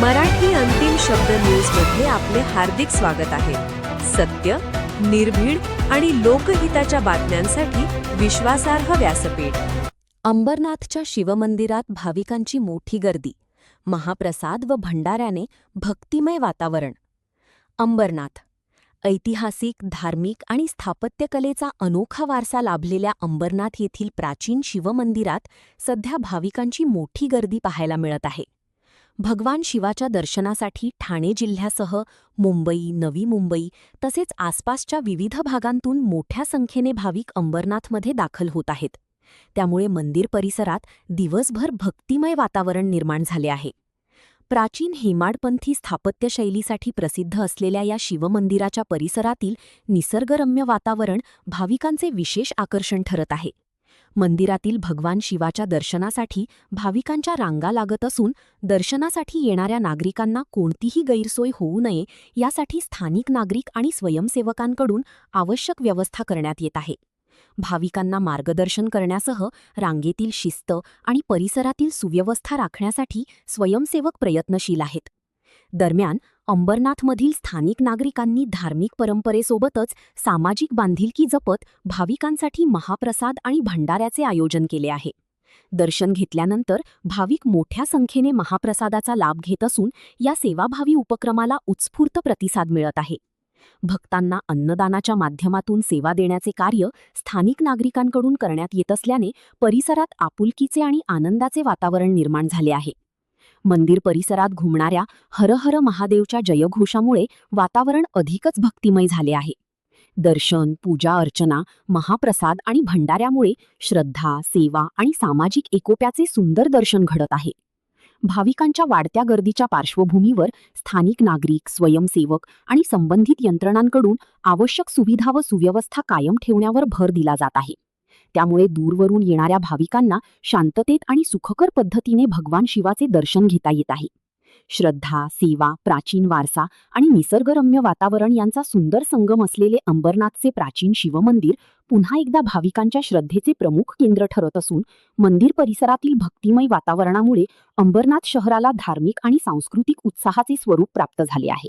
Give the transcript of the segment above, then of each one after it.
मराठी अंतिम शब्द न्यूजमध्ये आपले हार्दिक स्वागत आहे. सत्य, निर्भीड आणि लोकहिताच्या बातम्यांसाठी विश्वासार्ह व्यासपीठ. अंबरनाथच्या शिवमंदिरात भाविकांची मोठी गर्दी. महाप्रसाद व भंडाऱ्याने भक्तिमय वातावरण. अंबरनाथ ऐतिहासिक, धार्मिक आणि स्थापत्यकलेचा अनोखा वारसा लाभलेल्या अंबरनाथ येथील प्राचीन शिवमंदिरात सध्या भाविकांची मोठी गर्दी पाहायला मिळत आहे. भगवान शिवाच्या दर्शनासाठी ठाणे जिल्ह्यासह मुंबई, नवी मुंबई तसेच आसपासच्या विविध भागांतून मोठ्या संख्येने भाविक अंबरनाथमध्ये दाखल होत आहेत. त्यामुळे मंदिर परिसरात दिवसभर भक्तिमय वातावरण निर्माण झाले आहे. प्राचीन हेमाडपंथी स्थापत्यशैलीसाठी प्रसिद्ध असलेल्या या शिवमंदिराच्या परिसरातील निसर्गरम्य वातावरण भाविकांचे विशेष आकर्षण ठरत आहे. मंदिरातील भगवान शिवाच्या दर्शनासाठी भाविकांच्या रांगा लागत असून दर्शनासाठी येणाऱ्या नागरिकांना कोणतीही गैरसोय होऊ नये यासाठी स्थानिक नागरिक आणि स्वयंसेवकांकडून आवश्यक व्यवस्था करण्यात येत आहे. भाविकांना मार्गदर्शन करण्यासह रांगेतील शिस्त आणि परिसरातील सुव्यवस्था राखण्यासाठी स्वयंसेवक प्रयत्नशील आहेत. दरम्यान अंबरनाथमधील स्थानिक नागरिकांनी धार्मिक परंपरेसोबतच सामाजिक बांधिलकी जपत भाविकांसाठी महाप्रसाद आणि भंडाऱ्याचे आयोजन केले आहे. दर्शन घेतल्यानंतर भाविक मोठ्या संख्येने महाप्रसादाचा लाभ घेत असून या सेवाभावी उपक्रमाला उत्स्फूर्त प्रतिसाद मिळत आहे. भक्तांना अन्नदानाच्या माध्यमातून सेवा देण्याचे कार्य स्थानिक नागरिकांकडून करण्यात येत असल्याने परिसरात आपुलकीचे आणि आनंदाचे वातावरण निर्माण झाले आहे. मंदिर परिसरात घुमणाऱ्या हर हर महादेवच्या जयघोषामुळे वातावरण अधिकच भक्तिमय झाले आहे. दर्शन, पूजा अर्चना, महाप्रसाद आणि भंडाऱ्यामुळे श्रद्धा, सेवा आणि सामाजिक एकोप्याचे सुंदर दर्शन घडत आहे. भाविकांच्या वाढत्या गर्दीच्या पार्श्वभूमीवर स्थानिक नागरिक, स्वयंसेवक आणि संबंधित यंत्रणांकडून आवश्यक सुविधा व सुव्यवस्था कायम ठेवण्यावर भर दिला जात आहे. त्यामुळे दूरवरून येणाऱ्या भाविकांना शांततेत आणि सुखकर पद्धतीने भगवान शिवाचे दर्शन घेता येत आहे. श्रद्धा, सेवा, प्राचीन वारसा आणि निसर्गरम्य वातावरण यांचा सुंदर संगम असलेले अंबरनाथचे प्राचीन शिवमंदिर पुन्हा एकदा भाविकांच्या श्रद्धेचे प्रमुख केंद्र ठरत असून मंदिर परिसरातील भक्तिमय वातावरणामुळे अंबरनाथ शहराला धार्मिक आणि सांस्कृतिक उत्साहाचे स्वरूप प्राप्त झाले आहे.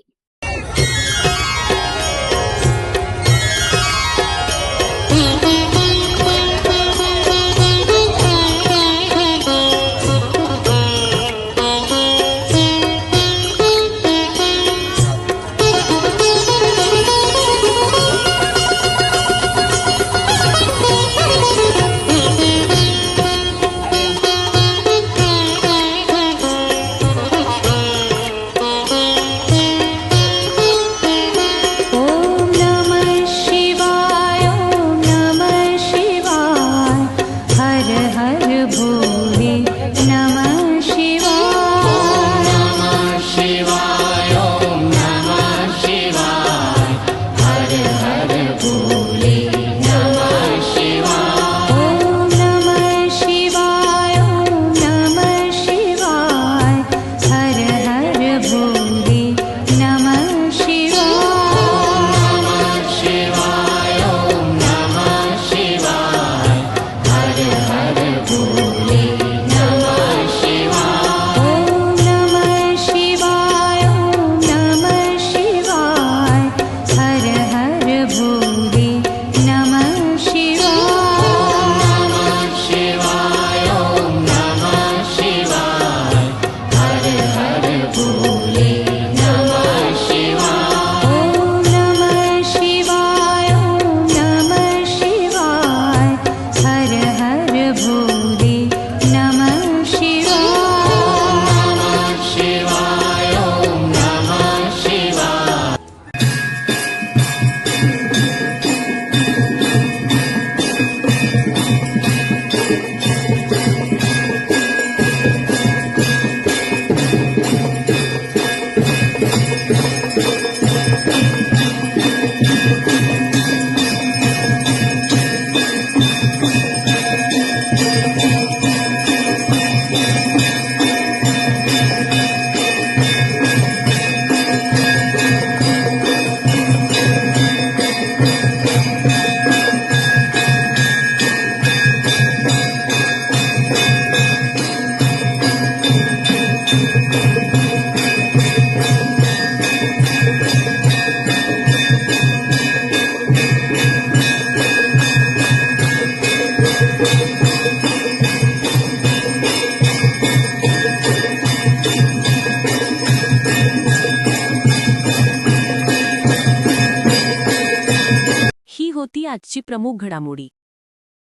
आजची प्रमुख घडामोडी.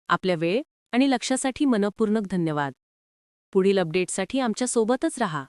आपल्या वेळ आणि लक्षासाठी मनःपूर्वक धन्यवाद. पुढील अपडेटसाठी आमच्या सोबतच रहा.